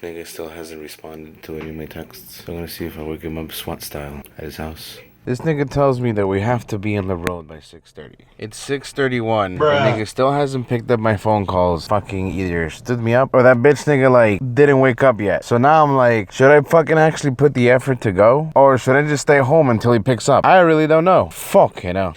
Nigga still hasn't responded to any of my texts. So I'm gonna see if I wake him up SWAT style at his house. This nigga tells me that we have to be on the road by 6:30. It's 6:31. The nigga still hasn't picked up my phone calls. Fucking either stood me up or that bitch nigga like didn't wake up yet. So now I'm like, should I fucking actually put the effort to go? Or should I just stay home until he picks up? I really don't know. Fuck, you know.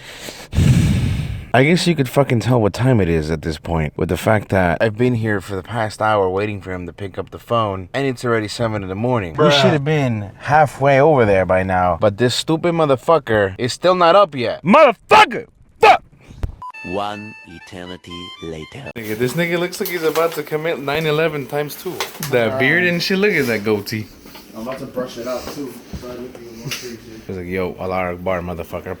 I guess you could fucking tell what time it is at this point with the fact that I've been here for the past hour waiting for him to pick up the phone and it's already 7 in the morning. We should have been halfway over there by now, but this stupid motherfucker is still not up yet. Motherfucker! Fuck! One eternity later. Nigga, this nigga looks like he's about to commit 9/11 times 2. That beard and shit, look at that goatee. I'm about to brush it out too. He's like, yo, Allah Akbar, motherfucker.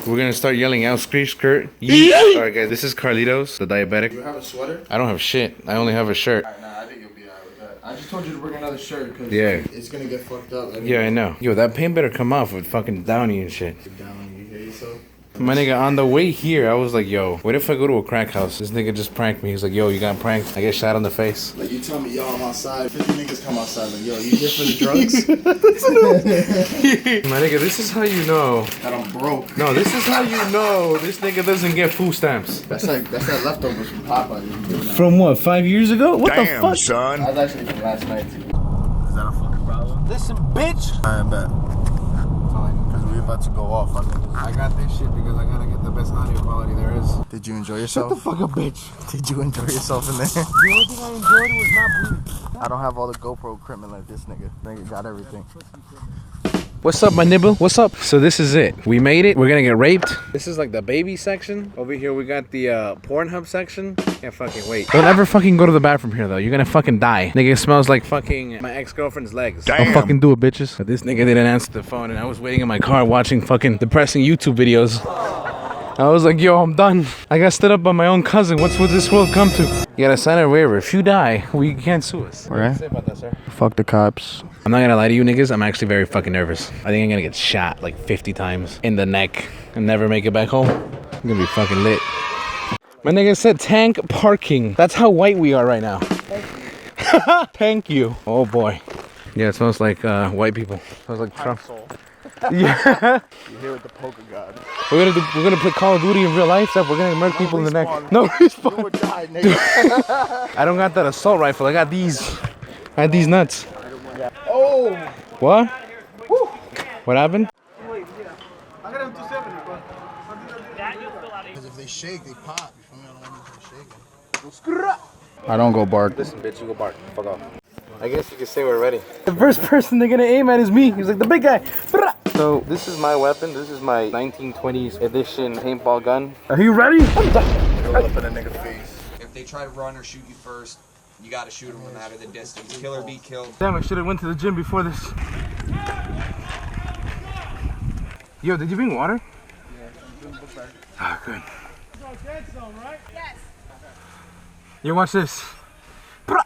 We're gonna start yelling out, screech, skirt. Yeah. Alright, guys, this is Carlitos, the diabetic. You have a sweater? I don't have shit. I only have a shirt. Alright, nah, I think you'll be alright with that. I just told you to bring another shirt because it's gonna get fucked up. Anyway. Yeah, I know. Yo, that paint better come off with fucking Downy and shit. Down, you hear yourself? My nigga, on the way here, I was like, yo, what if I go to a crack house? This nigga just pranked me. He's like, yo, you got pranked. I get shot on the face. Like, you tell me, yo, I'm outside. 50 niggas come outside. Like, yo, you here for the drugs? My nigga, this is how you know. That I'm broke. No, this is how you know this nigga doesn't get food stamps. That's that leftovers from Popeye. From what, 5 years ago? What the fuck? Son. That was actually from last night, too. Is that a fucking problem? Listen, bitch. I bet. Because we're about to go off. I got this shit because I gotta get the best audio quality there is. Did you enjoy yourself? Shut the fuck up, bitch. Did you enjoy yourself in there? The only thing I enjoyed was not breathing. I don't have all the GoPro equipment like this nigga. Nigga got everything. What's up, my nibble? What's up? So this is it. We made it. We're gonna get raped. This is like the baby section. Over here we got the Pornhub section. Can't fucking wait. Don't ever fucking go to the bathroom here though. You're gonna fucking die. Nigga, it smells like fucking my ex-girlfriend's legs. Damn. Don't fucking do it, bitches. But this nigga didn't answer the phone and I was waiting in my car watching fucking depressing YouTube videos. I was like, yo, I'm done. I got stood up by my own cousin. What's what this world come to? You gotta sign a waiver. If you die, we can't sue us. What do you say about that, sir? Fuck the cops. I'm not gonna lie to you niggas, I'm actually very fucking nervous. I think I'm gonna get shot like 50 times in the neck and never make it back home. I'm gonna be fucking lit. My nigga said tank parking. That's how white we are right now. Thank you. Thank you. Oh boy. Yeah, it smells like white people. It smells like Trump. Yeah. You here with the poker god. We're gonna play Call of Duty in real life, stuff. We're gonna murder people in the neck. No respawn. You would die, nigga. I don't got that assault rifle. I got these. I had these nuts. Oh! What? Woo. What happened? Because if they shake, they pop. You feel me? I don't want them to shake. I don't go bark. Listen, bitch, you go bark. Fuck off. I guess you can say we're ready. The first person they're gonna aim at is me. He's like the big guy. So this is my weapon. This is my 1920s edition paintball gun. Are you ready? Roll up in a nigga face. If they try to run or shoot you first, you gotta shoot them no matter the distance. Kill or be killed. Damn, I should have went to the gym before this. Yo, did you bring water? Yeah. Ah, good. Yes. You watch this. Alright,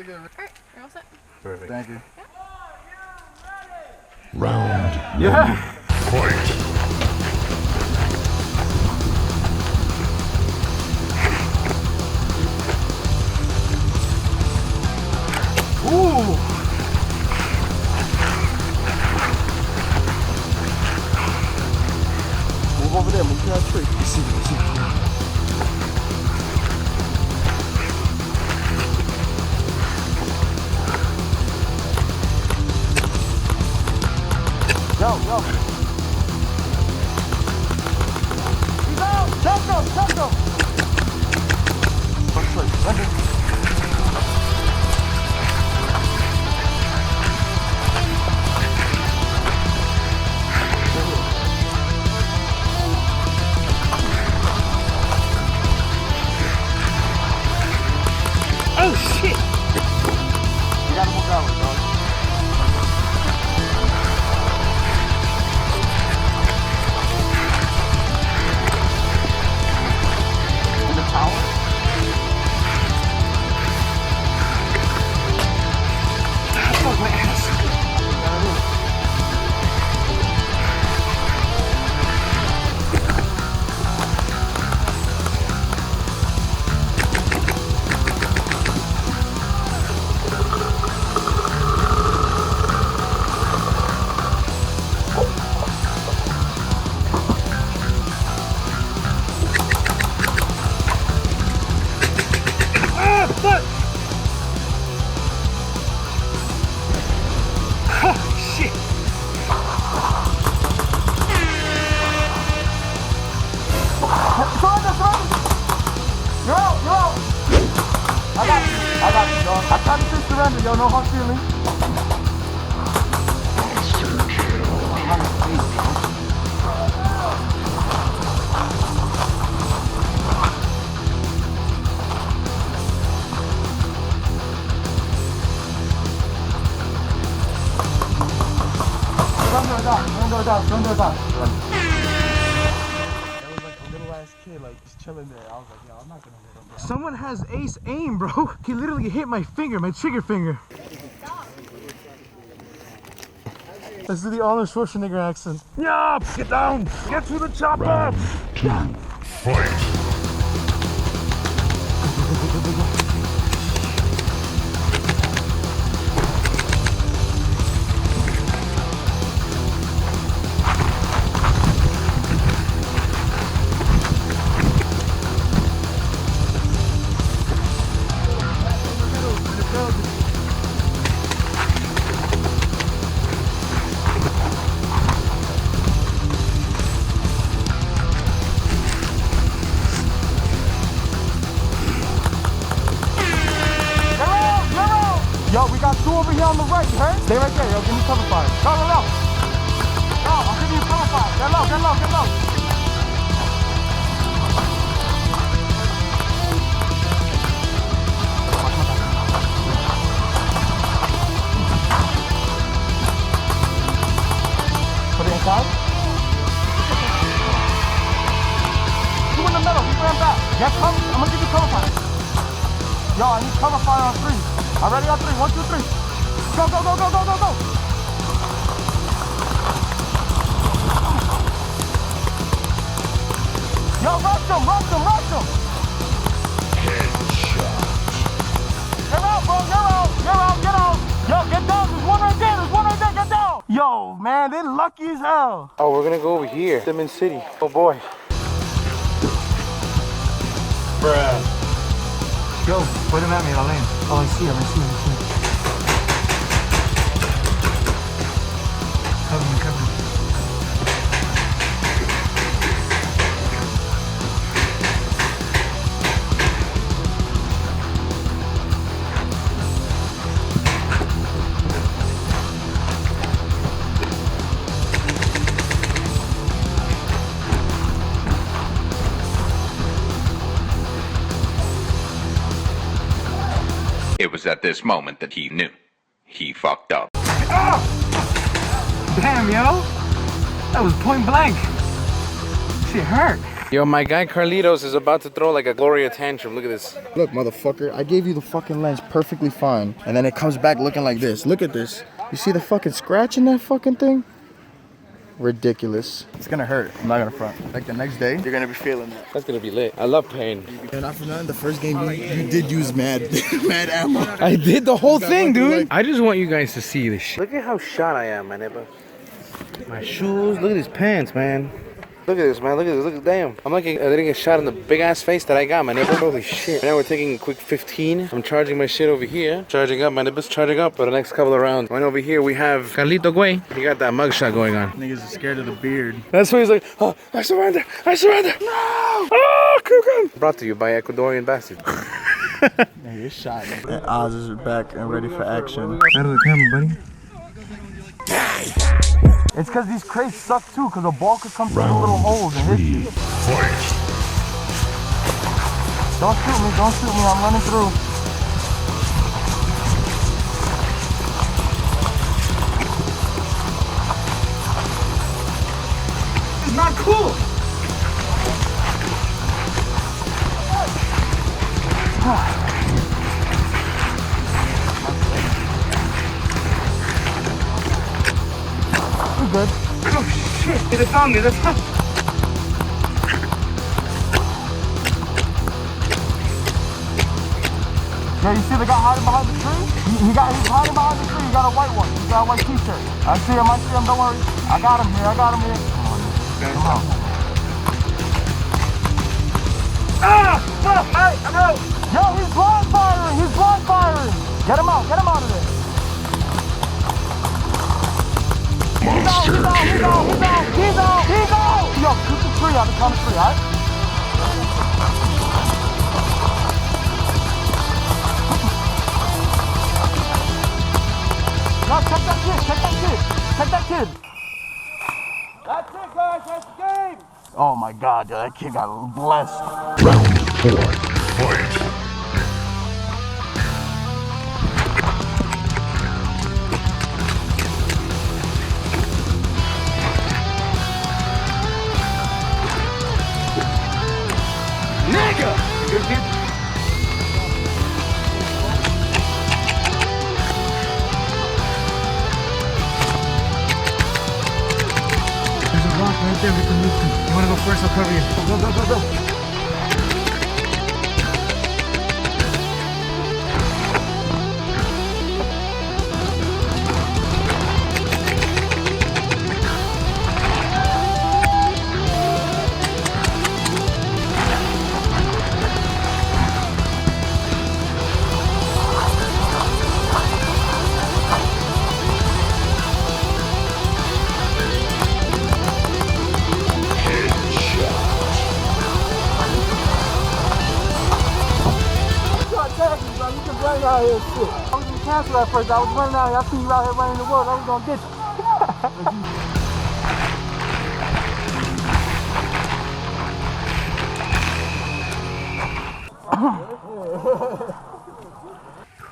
you're all set. Perfect. Thank you. Round. Yeah. Fight. Ooh. Move over there. Move to that tree. See. Go. He's out. Jump go. Oh shit. You gotta move that way, dog. In the tower? yo, no hard feelings. Don't do that. That was like a little ass kid, like just chilling there. I was like, yo, I'm not gonna hit him, bro. Someone has ace aim, bro. He literally hit my finger, my trigger finger. Let's do the Arnold Schwarzenegger accent. Yeah, get down. Get to the chopper. Fight. Yo, we got two over here on the right, you heard? Stay right there, yo, give me cover fire. No. No, I'm giving you cover fire. Get low. Put it inside. Two in the middle, he ran back. Get cover, I'm gonna give you cover fire. Yo, I need cover fire on 3. I'm ready on 3. 1, 2, 3. Go. Yo, rush him. Headshot. You're out, bro. You're out. Yo, get down. There's one right there. Get down. Yo, man, they're lucky as hell. Oh, we're gonna go over here. Simmons City. Oh boy. Bruh. Yo, put him at me, I'll land. Oh, I see him. Cover me. It was at this moment that he knew. He fucked up. Oh! Damn, yo. That was point blank. Shit hurt. Yo, my guy Carlitos is about to throw like a Gloria tantrum. Look at this. Look, motherfucker, I gave you the fucking lens perfectly fine. And then it comes back looking like this. Look at this. You see the fucking scratch in that fucking thing? Ridiculous. It's gonna hurt. I'm not gonna front. Like the next day, you're gonna be feeling that. That's gonna be lit. I love pain. And not for nothing, the first game you did use mad ammo. I did the whole thing, dude. I just want you guys to see this shit. Look at how shot I am, my neighbor. My shoes. Look at these pants, man. Look at this, man. Look at this. Look at damn. I'm like I didn't get shot in the big ass face that I got, my neighbor. Holy shit. Now we're taking a quick 15. I'm charging my shit over here. Charging up, my neighbor's charging up for the next couple of rounds. Right over here we have Carlito Guay. He got that mugshot going on. Niggas are scared of the beard. That's why he's like, oh, I surrender. No! Oh, come. Brought to you by Ecuadorian bastard. Man, you're shot. And Oz is back and ready for action. Out of the camera, buddy. It's because these crates suck too, because the ball could come through the little holes and hit you. Fight. Don't shoot me, I'm running through. It's not cool! We're good. Oh shit, they found me, that's not. Yeah, you see the guy hiding behind the tree? He's hiding behind the tree. He got a white one. He got a white t-shirt. I see him, don't worry. I got him here. Come on. Ah! Oh, hey, I'm out! Yo, he's blind firing! Get him out of there! He's out! Yo, shoot the tree out, the count of 3, alright? No, check that kid. Check that kid. Check that kid. That's it, guys. That's the game. Oh my God, yo, that kid got blessed. Round 4. Fight. There's a rock right there we can move to. You wanna go first? I'll cover you. Go, go, go, go. Out here, shit. I was gonna cancel at first. I was running out here. I seen you out here running the world. I was gonna get you.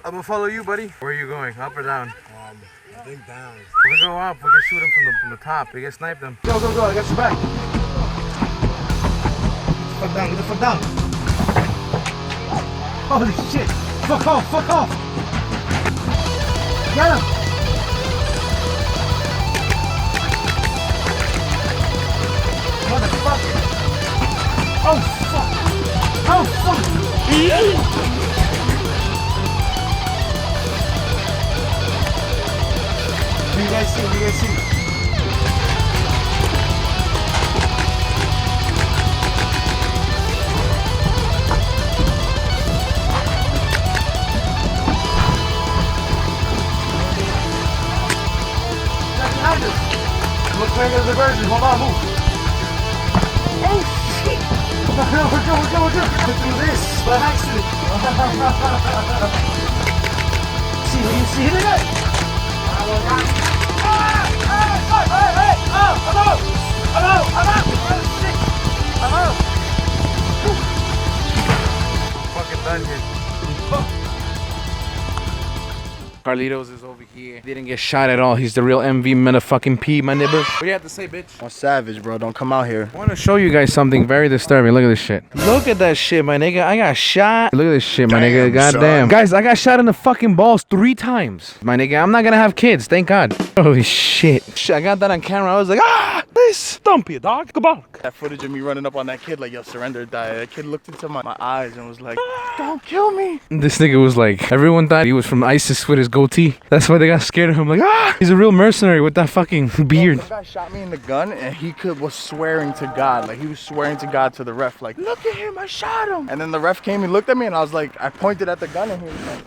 I'm gonna follow you, buddy. Where are you going? Up or down? I think down. We go up. We can shoot him from the top. We can snipe them. Go, go, go. I got your back. Fuck down. Get the fuck down. Holy shit. Fuck off. Fuck off. Get him. Motherfucker. Oh, fuck. Oh, fuck. What do you guys see? What do you guys see? Look like there's a version. Hold on, move. Oh, shit. We're good. Let's do this. By accident. See, what you see? Look at it. Hey. Oh, I'm out. Shit. I'm out. Fucking dungeon. Carlitos is over here. Didn't get shot at all. He's the real MV motherfucking P, my neighbors. What do you have to say, bitch? I'm savage, bro. Don't come out here. I want to show you guys something very disturbing. Look at this shit. Look at that shit, my nigga. I got shot. Look at this shit, my nigga. Goddamn. Guys, I got shot in the fucking balls 3 times. My nigga, I'm not gonna have kids. Thank God. Holy shit. I got that on camera. I was like, this. Don't be a dog. Go back. That footage of me running up on that kid like, yo, surrender, die. That kid looked into my eyes and was like, don't kill me. This nigga was like, everyone thought he was from ISIS with his goatee. That's why they got scared of him. Like, he's a real mercenary with that fucking beard. The guy shot me in the gun and he was swearing to God. Like, he was swearing to God to the ref. Like, look at him, I shot him. And then the ref came and looked at me and I was like, I pointed at the gun and he was like,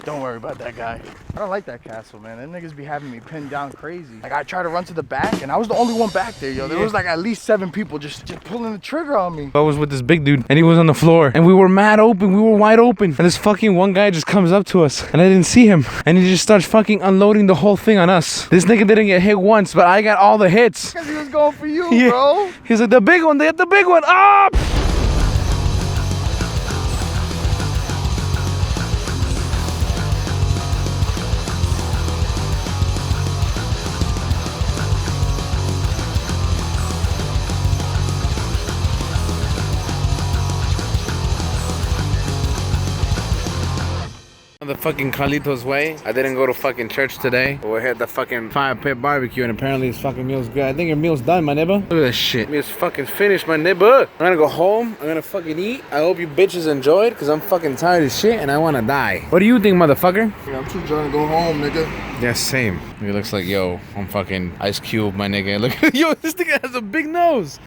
don't worry about that guy. I don't like that castle, man. Them niggas be having me pinned down crazy. Like, I tried to run to the back and I was the only one back there, yo. There was like at least 7 people just pulling the trigger on me. I was with this big dude and he was on the floor and we were mad open. We were wide open. And this fucking one guy just comes up to us and I didn't see him. And he just starts fucking unloading the whole thing on us. This nigga didn't get hit once, but I got all the hits. Because he was going for you, Yeah. bro. He's like, the big one, they hit the big one. Ah! The fucking Carlitos way. I didn't go to fucking church today. But we're here at the fucking fire pit barbecue and apparently his fucking meal's good. I think your meal's done, my neighbor. Look at this shit. Meal's fucking finished, my neighbor. I'm gonna go home. I'm gonna fucking eat. I hope you bitches enjoyed because I'm fucking tired as shit and I wanna die. What do you think, motherfucker? Yeah, I'm too trying to go home, nigga. Yeah, same. He looks like, yo, I'm fucking Ice Cube, my nigga. Look, yo, this nigga has a big nose.